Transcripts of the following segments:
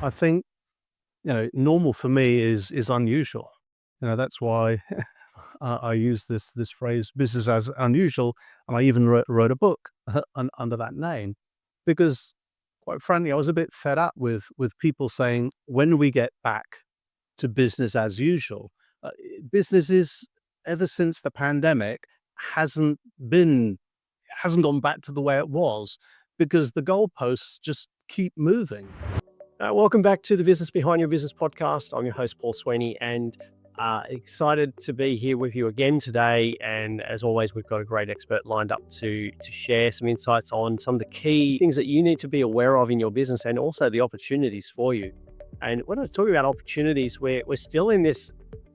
I think, normal for me is unusual. That's why I use this phrase, business as unusual, and I even wrote a book under that name because, quite frankly, I was a bit fed up with people saying, when we get back to business as usual. Businesses, ever since the pandemic, hasn't been hasn't gone back to the way it was because the goalposts just keep moving. Welcome back to the Business Behind Your Business podcast. I'm your host, Paul Sweeney, and excited to be here with you again today. And as always, we've got a great expert lined up to share some insights on some of the key things that you need to be aware of in your business and also the opportunities for you. And when I talk about opportunities, we're still in this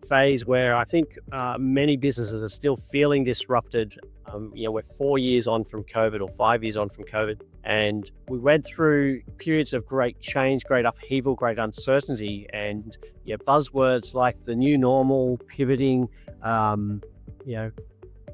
phase where I think many businesses are still feeling disrupted. We're 4 years on from COVID or 5 years on from COVID, and we went through periods of great change, great upheaval, great uncertainty, and buzzwords like the new normal, pivoting,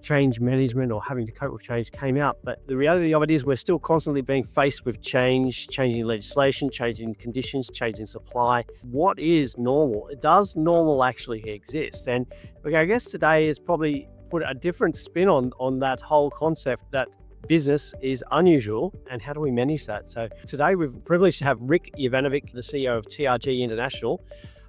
change management or having to cope with change came out. But the reality of it is we're still constantly being faced with change, changing legislation, changing conditions, changing supply. What is normal? Does normal actually exist? And I guess today is probably put a different spin on that whole concept that business is unusual and how do we manage that? So today we're privileged to have Rick Yvanovich, the CEO of TRG International.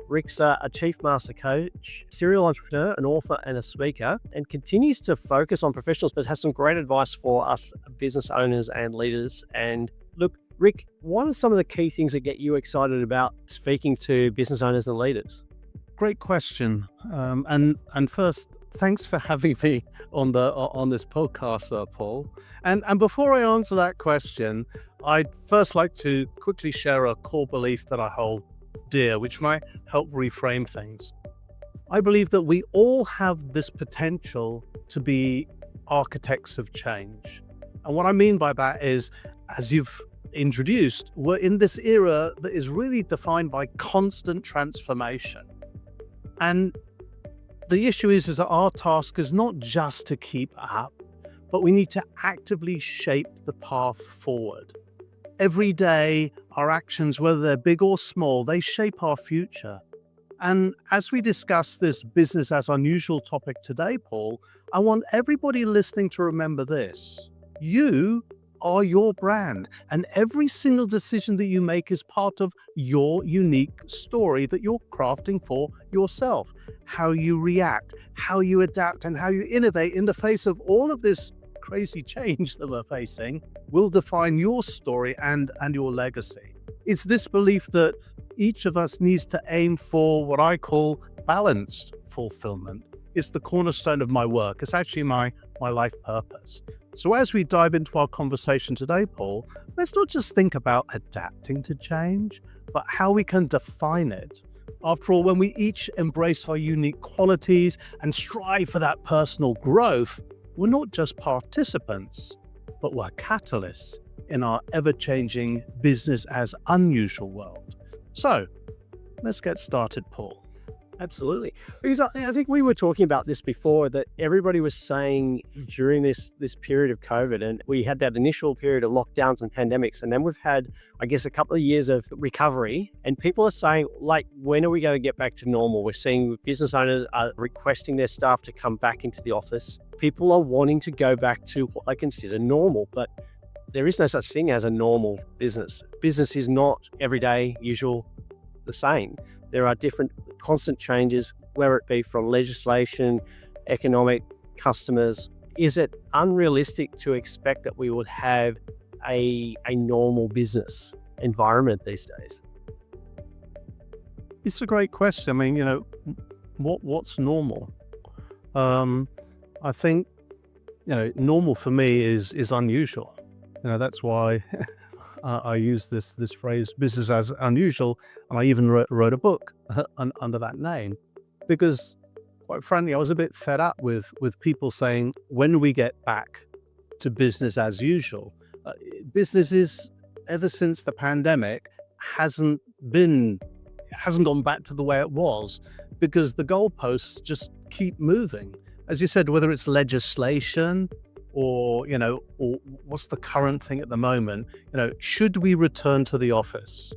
Rick's a chief master coach, serial entrepreneur, an author and a speaker, and continues to focus on professionals, but has some great advice for us business owners and leaders. And look, Rick, what are some of the key things that get you excited about speaking to business owners and leaders? Great question. And first, thanks for having me on this podcast, Paul. And before I answer that question, I'd first like to quickly share a core belief that I hold dear, which might help reframe things. I believe that we all have this potential to be architects of change. And what I mean by that is, as you've introduced, we're in this era that is really defined by constant transformation. And the issue is that our task is not just to keep up, but we need to actively shape the path forward. Every day, our actions, whether they're big or small, they shape our future. And as we discuss this business as unusual topic today, Paul, I want everybody listening to remember this. You are your brand, and every single decision that you make is part of your unique story that you're crafting for yourself. How you react, how you adapt, and how you innovate in the face of all of this crazy change that we're facing will define your story and your legacy. It's this belief that each of us needs to aim for what I call balanced fulfillment. It's the cornerstone of my work. It's actually my life purpose. So as we dive into our conversation today, Paul, let's not just think about adapting to change, but how we can define it. After all, when we each embrace our unique qualities and strive for that personal growth, we're not just participants, but we're catalysts in our ever-changing business as unusual world. So let's get started, Paul. Absolutely. Because I think we were talking about this before, that everybody was saying during this period of COVID, and we had that initial period of lockdowns and pandemics, and then we've had, I guess, a couple of years of recovery, and people are saying, like, when are we going to get back to normal? We're seeing business owners are requesting their staff to come back into the office. People are wanting to go back to what they consider normal, but there is no such thing as a normal business. Business is not everyday, usual, the same. There are different constant changes, whether it be from legislation, economic, customers. Is it unrealistic to expect that we would have a normal business environment these days? It's a great question. I mean, what's normal? I think, normal for me is unusual. That's why I use this phrase, business as unusual, and I even wrote a book under that name because, quite frankly, I was a bit fed up with people saying, when we get back to business as usual. Businesses, ever since the pandemic, hasn't gone back to the way it was because the goalposts just keep moving. As you said, whether it's legislation or what's the current thing at the moment, should we return to the office?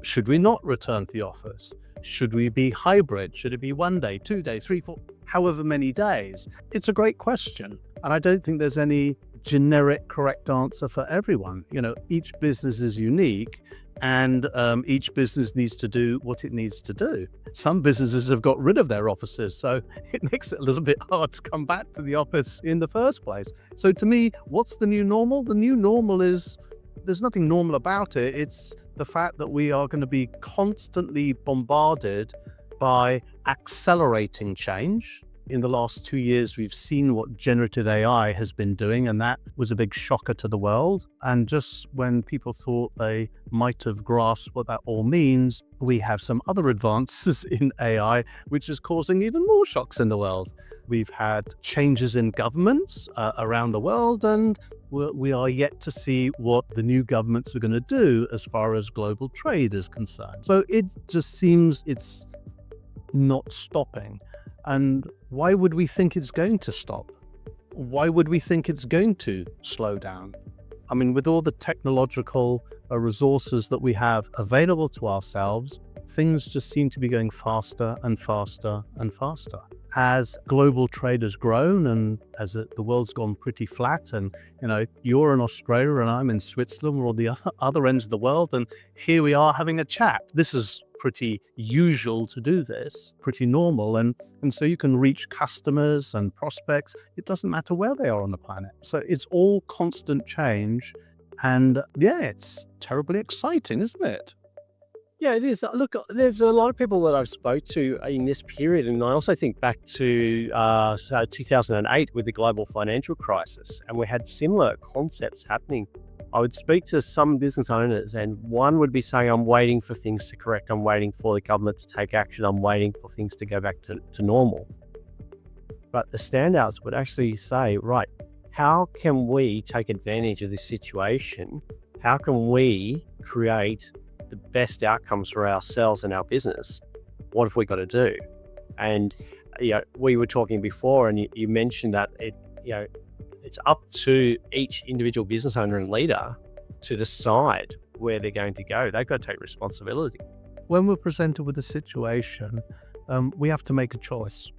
Should we not return to the office? Should we be hybrid? Should it be 1 day, 2 days, 3, 4, however many days? It's a great question. And I don't think there's any generic correct answer for everyone. Each business is unique, and each business needs to do what it needs to do. Some businesses have got rid of their offices, so it makes it a little bit hard to come back to the office in the first place. So to me, what's the new normal? The new normal is, there's nothing normal about it. It's the fact that we are going to be constantly bombarded by accelerating change. In the last 2 years, we've seen what generative AI has been doing, and that was a big shocker to the world. And just when people thought they might have grasped what that all means, we have some other advances in AI, which is causing even more shocks in the world. We've had changes in governments around the world, and we are yet to see what the new governments are going to do as far as global trade is concerned. So it just seems it's not stopping. And why would we think it's going to stop? Why would we think it's going to slow down? I mean, with all the technological resources that we have available to ourselves, things just seem to be going faster and faster and faster. As global trade has grown, and as the world's gone pretty flat, and you're in Australia and I'm in Switzerland, we're on the other ends of the world, and here we are having a chat. This is pretty usual to do this, pretty normal, and so you can reach customers and prospects. It doesn't matter where they are on the planet. So it's all constant change, and it's terribly exciting, isn't it? Yeah, it is. Look, there's a lot of people that I've spoke to in this period, and I also think back to 2008 with the global financial crisis, and we had similar concepts happening. I would speak to some business owners, and one would be saying, I'm waiting for things to correct. I'm waiting for the government to take action. I'm waiting for things to go back to normal. But the standouts would actually say, right, how can we take advantage of this situation? How can we create the best outcomes for ourselves and our business? What have we got to do? And we were talking before, and you mentioned that it's up to each individual business owner and leader to decide where they're going to go. They've got to take responsibility. When we're presented with a situation, we have to make a choice.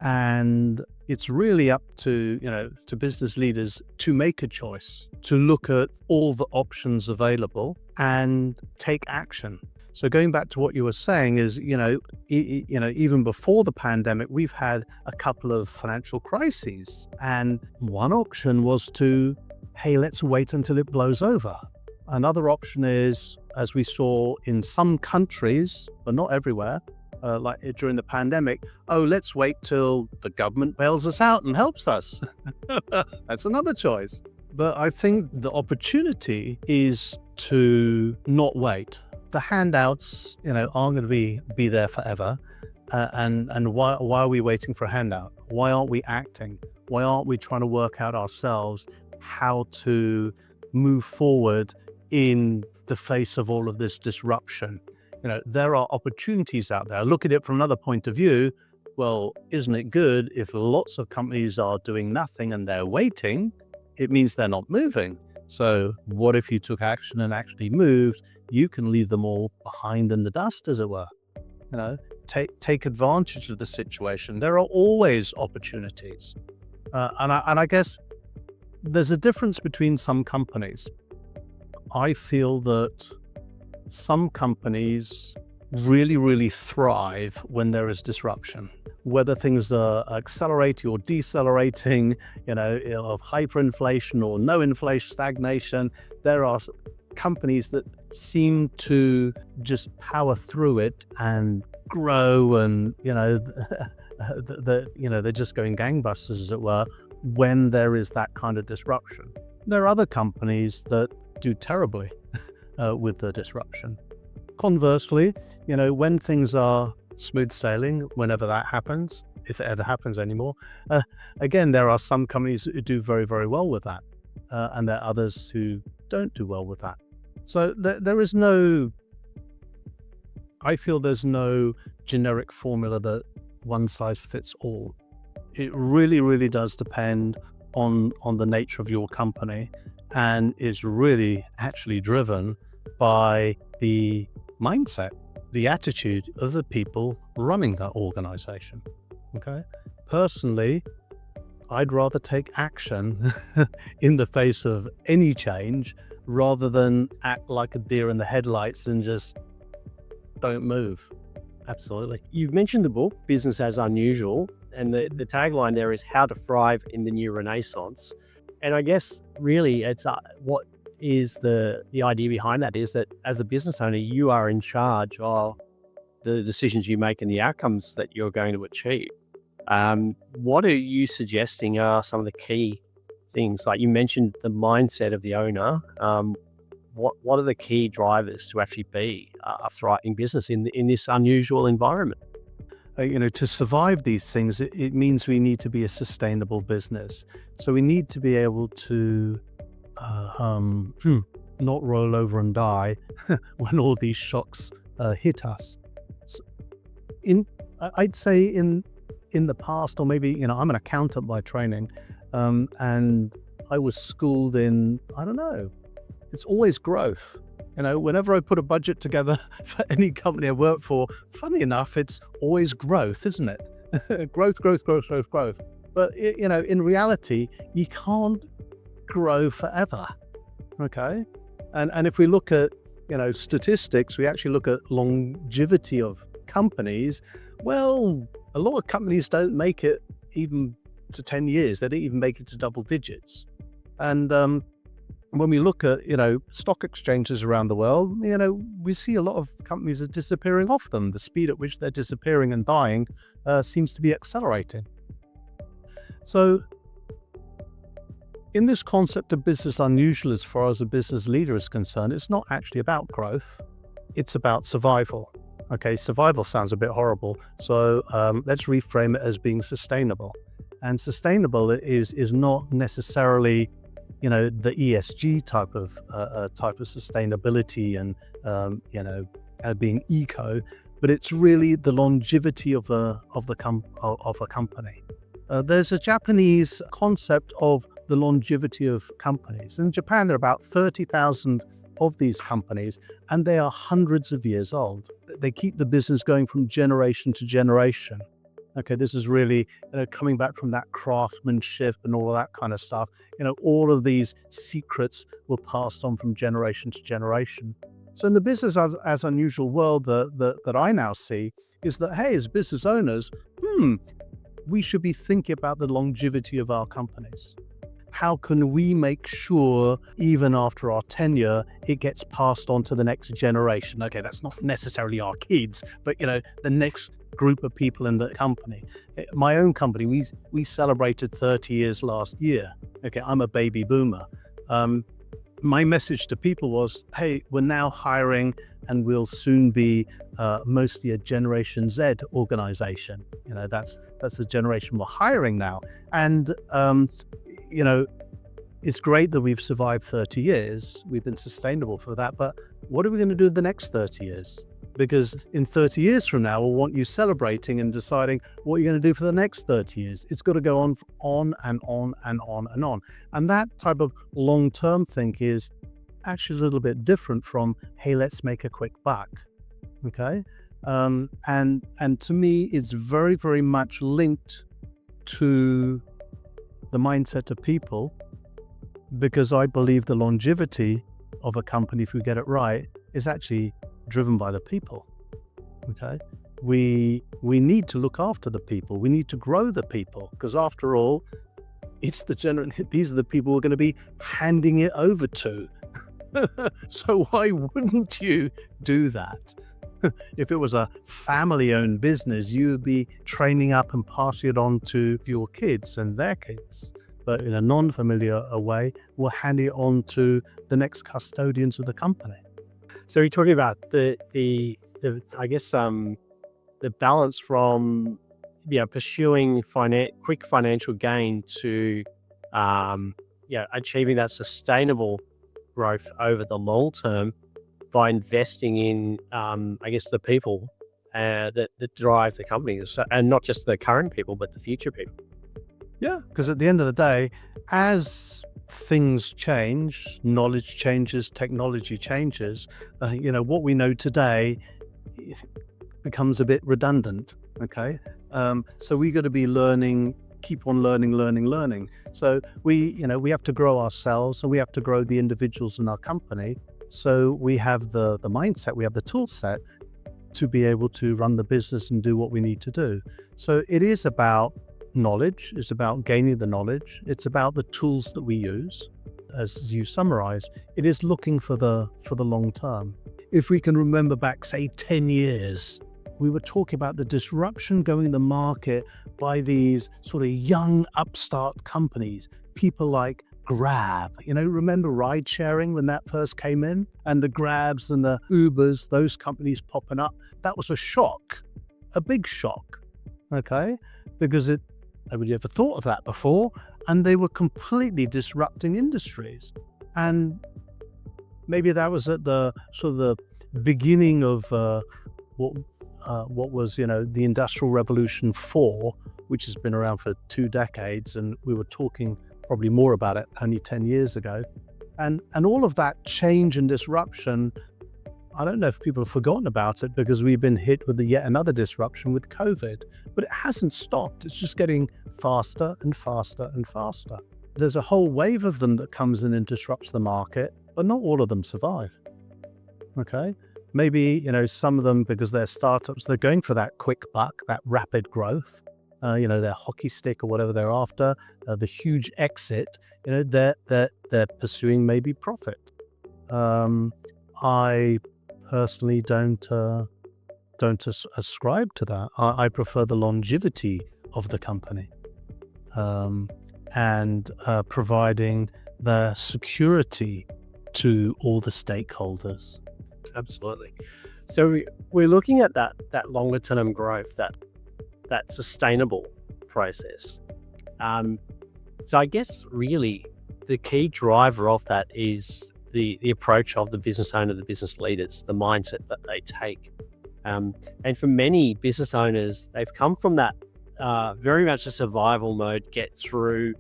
And it's really up to business leaders to make a choice, to look at all the options available and take action. So going back to what you were saying is, even before the pandemic, we've had a couple of financial crises. And one option was to, hey, let's wait until it blows over. Another option is, as we saw in some countries, but not everywhere, like during the pandemic, let's wait till the government bails us out and helps us. That's another choice. But I think the opportunity is to not wait. The handouts, aren't going to be there forever. And why are we waiting for a handout? Why aren't we acting? Why aren't we trying to work out ourselves how to move forward in the face of all of this disruption? There are opportunities out there. Look at it from another point of view. Well, isn't it good if lots of companies are doing nothing and they're waiting? It means they're not moving. So what if you took action and actually moved? You can leave them all behind in the dust, as it were. Take advantage of the situation. There are always opportunities. And I guess there's a difference between some companies. I feel that some companies really, really thrive when there is disruption. Whether things are accelerating or decelerating, of hyperinflation or no inflation, stagnation, there are companies that seem to just power through it and grow, and they're just going gangbusters, as it were, when there is that kind of disruption. There are other companies that do terribly with the disruption. Conversely, when things are smooth sailing, whenever that happens, if it ever happens anymore, again, there are some companies who do very, very well with that, and there are others who don't do well with that. So I feel there's no generic formula that one size fits all. It really, really does depend on the nature of your company, and is really actually driven by the mindset, the attitude of the people running that organization. Okay. Personally, I'd rather take action in the face of any change rather than act like a deer in the headlights and just don't move. Absolutely. You've mentioned the book, Business as Unusual, and the tagline there is how to thrive in the new renaissance. And I guess really it's what is the idea behind that is that as a business owner, you are in charge of the decisions you make and the outcomes that you're going to achieve. What are you suggesting are some of the key things? Like you mentioned the mindset of the owner. What are the key drivers to actually be a thriving business in this unusual environment? To survive these things, it means we need to be a sustainable business. So we need to be able to not roll over and die when all these shocks hit us. So I'd say in the past, or maybe, I'm an accountant by training, and I was schooled in, I don't know, it's always growth. Whenever I put a budget together for any company I work for, funny enough, it's always growth, isn't it? Growth. But, in reality, you can't grow forever. Okay. And if we look at, statistics, we actually look at longevity of companies. Well, a lot of companies don't make it even to 10 years. They don't even make it to double digits. And when we look at, stock exchanges around the world, we see a lot of companies are disappearing off them. The speed at which they're disappearing and dying seems to be accelerating. So in this concept of business unusual, as far as a business leader is concerned, it's not actually about growth. It's about survival. Okay, survival sounds a bit horrible. So let's reframe it as being sustainable. And sustainable is not necessarily, the ESG type of sustainability and being eco, but it's really the longevity of a company. There's a Japanese concept of the longevity of companies. In Japan, there are about 30,000 of these companies, and they are hundreds of years old. They keep the business going from generation to generation. Okay, this is really, coming back from that craftsmanship and all of that kind of stuff. All of these secrets were passed on from generation to generation. So in the business as unusual world that I now see is that, hey, as business owners, we should be thinking about the longevity of our companies. How can we make sure, even after our tenure, it gets passed on to the next generation? Okay, that's not necessarily our kids, but the next group of people in the company. My own company, we celebrated 30 years last year. Okay, I'm a baby boomer. My message to people was, hey, we're now hiring and we'll soon be mostly a Generation Z organization. That's the generation we're hiring now. And it's great that we've survived 30 years. We've been sustainable for that. But what are we going to do in the next 30 years? Because in 30 years from now, we'll want you celebrating and deciding what you're going to do for the next 30 years. It's got to go on and on and on and on. And that type of long-term think is actually a little bit different from, hey, let's make a quick buck. Okay. And to me, it's very, very much linked to the mindset of people, because I believe the longevity of a company, if we get it right, is actually driven by the people. Okay, we need to look after the people. We need to grow the people, because after all, these are the people we're going to be handing it over to. So why wouldn't you do that? If it was a family-owned business, you would be training up and passing it on to your kids and their kids. But in a non-familiar way, we're handing it on to the next custodians of the company. So you're talking about the balance from pursuing quick financial gain to achieving that sustainable growth over the long term by investing in the people that drive the company, and not just the current people but the future people. Yeah, because at the end of the day, as things change, knowledge changes, technology changes, what we know today becomes a bit redundant. Okay. So we got to be learning, keep on learning. So we have to grow ourselves, and we have to grow the individuals in our company. So we have the mindset, we have the tool set to be able to run the business and do what we need to do. So it is about knowledge, it's about gaining the knowledge, it's about the tools that we use. As you summarize, it is looking for the long term. If we can remember back, say 10 years, we were talking about the disruption going in the market by these sort of young upstart companies, people like Grab. Remember ride sharing when that first came in, and the Grabs and the Ubers, those companies popping up? That was a shock, a big shock. Okay, because nobody ever thought of that before, and they were completely disrupting industries. And maybe that was at the sort of the beginning of what was the Industrial Revolution 4, which has been around for 2 decades, and we were talking probably more about it only 10 years ago. And all of that change and disruption, I don't know if people have forgotten about it because we've been hit with yet another disruption with COVID, but it hasn't stopped. It's just getting faster and faster and faster. There's a whole wave of them that comes in and disrupts the market, but not all of them survive. Okay. Maybe, some of them, because they're startups, they're going for that quick buck, that rapid growth, their hockey stick or whatever they're after, the huge exit, they're pursuing maybe profit. I personally don't ascribe to that. I prefer the longevity of the company, and providing the security to all the stakeholders. Absolutely. So we're looking at that longer term growth, that sustainable process. So I guess really the key driver of that is the approach of the business owner, the business leaders, the mindset that they take. And for many business owners, they've come from that very much a survival mode, get through,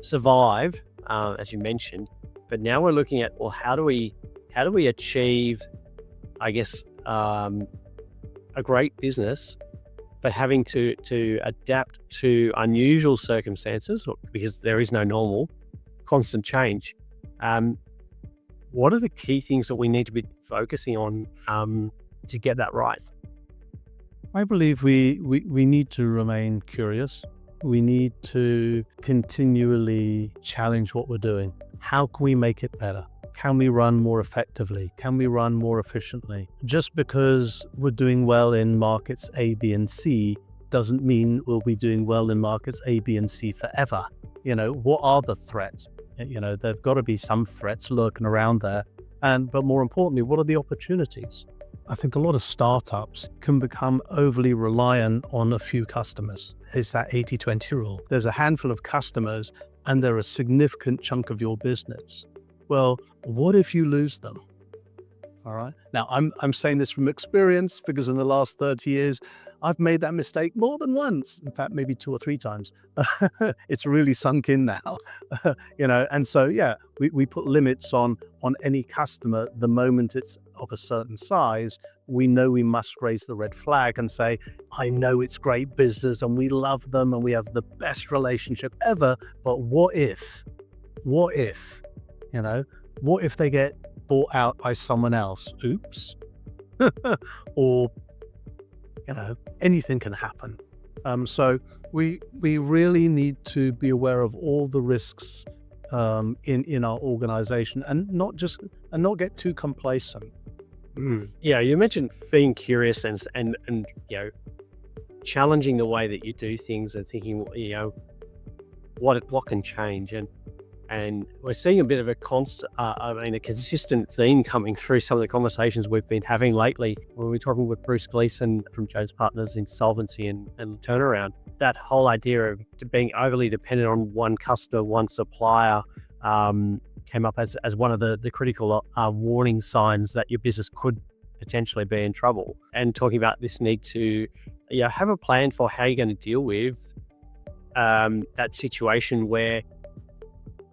survive, as you mentioned. But now we're looking at, well, how do we achieve, I guess, a great business, but having to adapt to unusual circumstances, because there is no normal, constant change. What are the key things that we need to be focusing on to get that right? I believe we need to remain curious. We need to continually challenge what we're doing. How can we make it better? Can we run more effectively? Can we run more efficiently? Just because we're doing well in markets A, B, and C doesn't mean we'll be doing well in markets A, B, and C forever. What are the threats? There've got to be some threats lurking around there. But more importantly, what are the opportunities? I think a lot of startups can become overly reliant on a few customers. It's that 80-20 rule. There's a handful of customers and they're a significant chunk of your business. Well, what if you lose them? All right. Now, I'm saying this from experience because in the last 30 years, I've made that mistake more than once. In fact, maybe 2 or 3 times. It's really sunk in now, And so, we put limits on any customer. The moment it's of a certain size, we know we must raise the red flag and say, I know it's great business and we love them and we have the best relationship ever. But what if, what if they get bought out by someone else? Oops. Or, anything can happen. So we really need to be aware of all the risks in our organization and not get too complacent. Yeah, you mentioned being curious and challenging the way that you do things and thinking, what can change, and we're seeing a bit of a consistent theme coming through some of the conversations we've been having lately. When we're talking with Bruce Gleason from Jones Partners Insolvency and Turnaround, that whole idea of being overly dependent on one customer, one supplier, came up as one of the critical warning signs that your business could potentially be in trouble. And talking about this need to have a plan for how you're going to deal with that situation where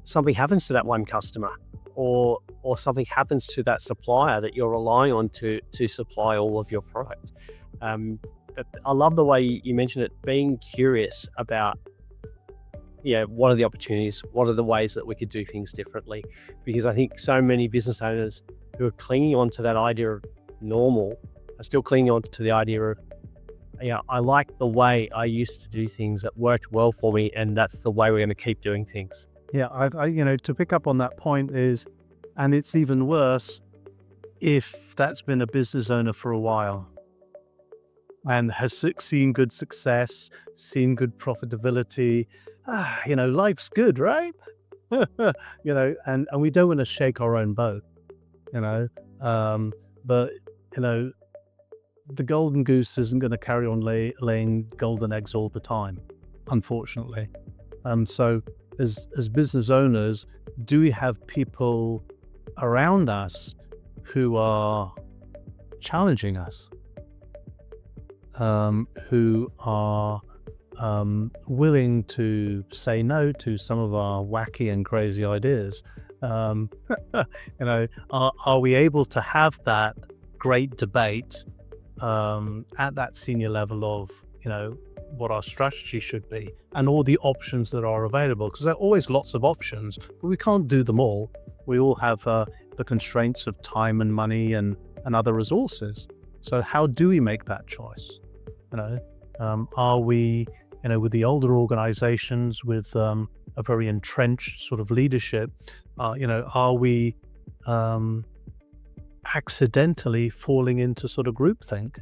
something happens to that one customer, or something happens to that supplier that you're relying on to supply all of your product. But I love the way you mentioned it, being curious about, what are the opportunities? What are the ways that we could do things differently? Because I think so many business owners who are clinging on to that idea of normal are still clinging on to the idea of, I like the way I used to do things that worked well for me, and that's the way we're going to keep doing things. Yeah, to pick up on that point is, and it's even worse if that's been a business owner for a while and has seen good success, seen good profitability. Life's good, right? And we don't want to shake our own boat, but the golden goose isn't going to carry on laying golden eggs all the time, unfortunately. So as business owners, do we have people around us who are challenging us, who are willing to say no to some of our wacky and crazy ideas? Are we able to have that great debate at that senior level of, what our strategy should be and all the options that are available? Because there are always lots of options, but we can't do them all. We all have the constraints of time and money and other resources. So how do we make that choice? Are we, with the older organizations with a very entrenched sort of leadership, are we accidentally falling into sort of groupthink?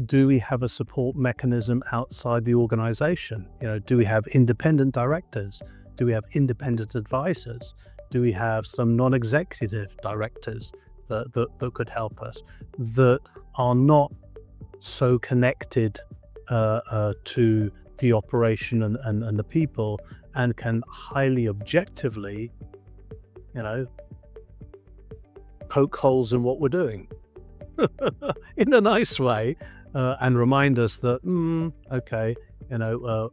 Do we have a support mechanism outside the organization? Do we have independent directors? Do we have independent advisors? Do we have some non-executive directors that could help us, that are not so connected to the operation and the people, and can highly objectively, poke holes in what we're doing in a nice way, and remind us that,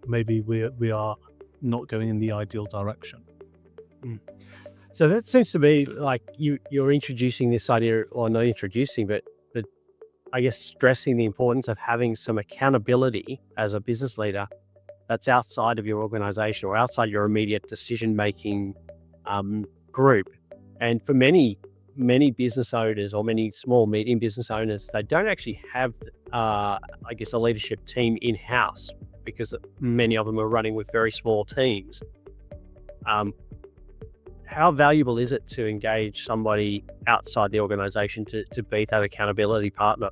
maybe we are not going in the ideal direction. So that seems to be like you're introducing this idea, or not introducing, but I guess stressing the importance of having some accountability as a business leader that's outside of your organization or outside your immediate decision-making group. And for many business owners, or many small, medium business owners, they don't actually have, a leadership team in-house, because many of them are running with very small teams. How valuable is it to engage somebody outside the organization to be that accountability partner?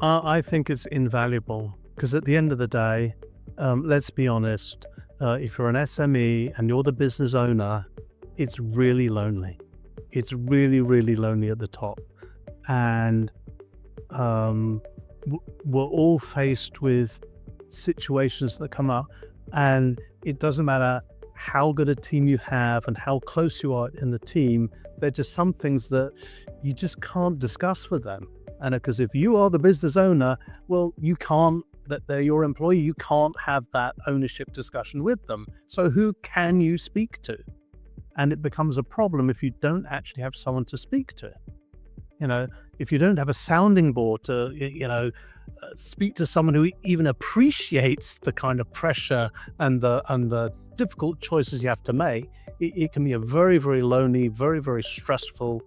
I think it's invaluable, because at the end of the day, let's be honest, if you're an SME and you're the business owner, it's really lonely. It's really, really lonely at the top. And we're all faced with situations that come up, and it doesn't matter how good a team you have and how close you are in the team, there are just some things that you just can't discuss with them. And because if you are the business owner, well, you can't, that they're your employee, you can't have that ownership discussion with them. So who can you speak to? And it becomes a problem if you don't actually have someone to speak to. If you don't have a sounding board to, speak to someone who even appreciates the kind of pressure and the difficult choices you have to make, it can be a very, very lonely, very, very stressful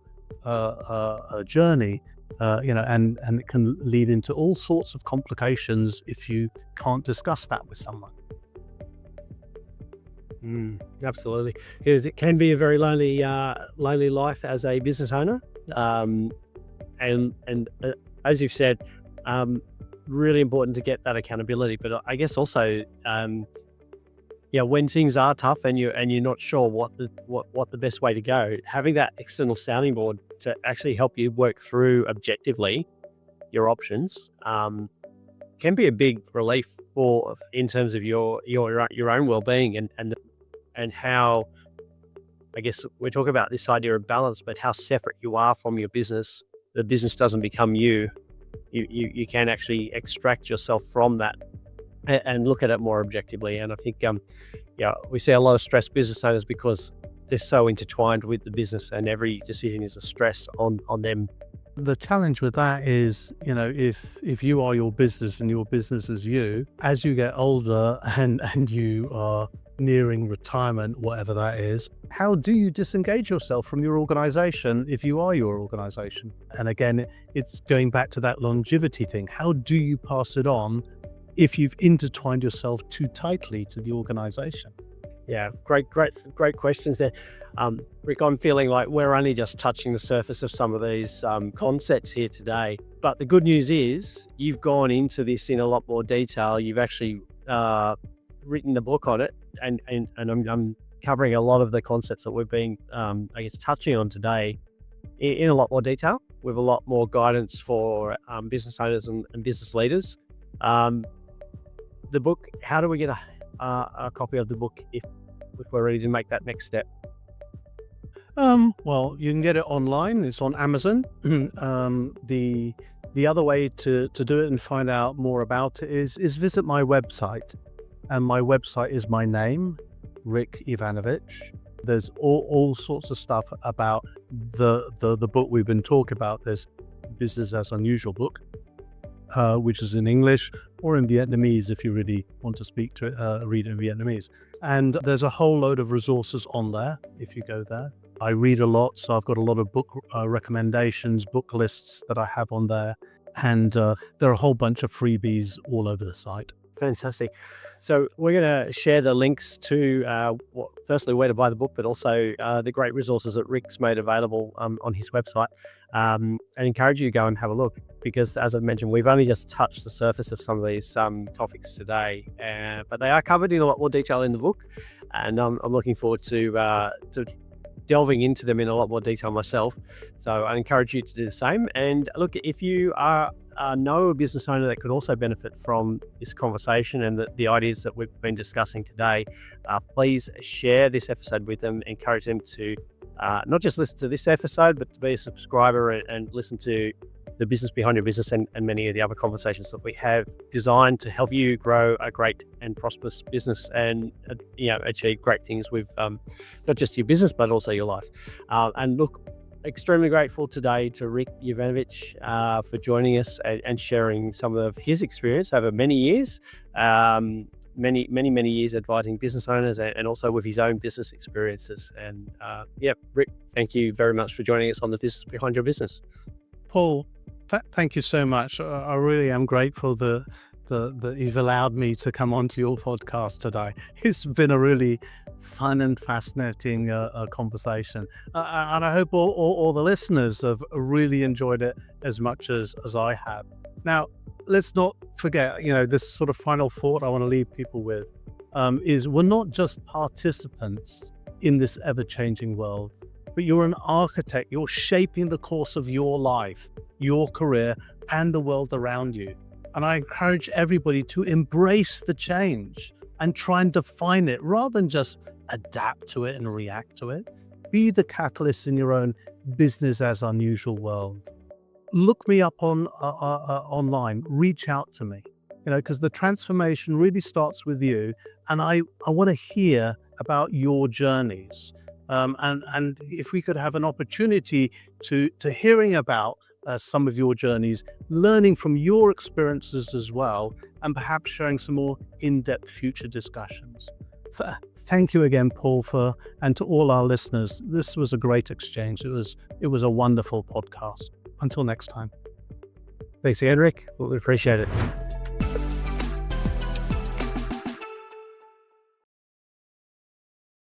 journey, and it can lead into all sorts of complications if you can't discuss that with someone. Absolutely. It can be a very lonely life as a business owner. And as you've said, really important to get that accountability. But I guess also, when things are tough and you're not sure what the best way to go, having that external sounding board to actually help you work through objectively your options can be a big relief in terms of your own well-being and how, I guess we're talking about this idea of balance, but how separate you are from your business. The business doesn't become you, you can actually extract yourself from that and look at it more objectively. And I think, we see a lot of stressed business owners because they're so intertwined with the business, and every decision is a stress on them. The challenge with that is, if you are your business and your business is you, as you get older and you are nearing retirement, whatever that is, how do you disengage yourself from your organization if you are your organization? And again, it's going back to that longevity thing. How do you pass it on if you've intertwined yourself too tightly to the organization? Yeah, great questions there. Rick, I'm feeling like we're only just touching the surface of some of these concepts here today. But the good news is you've gone into this in a lot more detail. You've actually written the book on it, and I'm covering a lot of the concepts that we've been, touching on today in a lot more detail, with a lot more guidance for business owners and business leaders. The book, how do we get a copy of the book if we're ready to make that next step? Well, you can get it online. It's on Amazon. The other way to do it and find out more about it is visit my website. And my website is my name, Rick Yvanovich. There's all sorts of stuff about the book we've been talking about. There's Business as Unusual book, which is in English or in Vietnamese if you really want to read in Vietnamese. And there's a whole load of resources on there if you go there. I read a lot, so I've got a lot of book recommendations, book lists that I have on there. And there are a whole bunch of freebies all over the site. Fantastic. So we're going to share the links to firstly where to buy the book, but also the great resources that Rick's made available on his website, and encourage you to go and have a look, because as I've mentioned, we've only just touched the surface of some of these topics today, but they are covered in a lot more detail in the book, and I'm looking forward to delving into them in a lot more detail myself. So I encourage you to do the same. And look, if you know a business owner that could also benefit from this conversation and the ideas that we've been discussing today, please share this episode with them. Encourage them to not just listen to this episode, but to be a subscriber and listen to the business behind your business and many of the other conversations that we have designed to help you grow a great and prosperous business and achieve great things with not just your business but also your life. And look, extremely grateful today to Rick Yvanovich for joining us and sharing some of his experience over many years, many years advising business owners and also with his own business experiences. And Rick, thank you very much for joining us on the Business Behind Your Business. Paul, thank you so much. I really am grateful that you've allowed me to come onto your podcast today. It's been a really fun and fascinating conversation. And I hope all the listeners have really enjoyed it as much as I have. Now, let's not forget, this sort of final thought I want to leave people with is we're not just participants in this ever-changing world, but you're an architect. You're shaping the course of your life, your career, and the world around you. And I encourage everybody to embrace the change and try and define it rather than just adapt to it and react to it. Be the catalyst in your own business as unusual world. Look me up online, reach out to me, because the transformation really starts with you. And I want to hear about your journeys. And if we could have an opportunity to hearing about some of your journeys, learning from your experiences as well, and perhaps sharing some more in-depth future discussions. Thank you again, Paul, and to all our listeners. This was a great exchange. It was a wonderful podcast. Until next time. Thanks again, Rick. We appreciate it.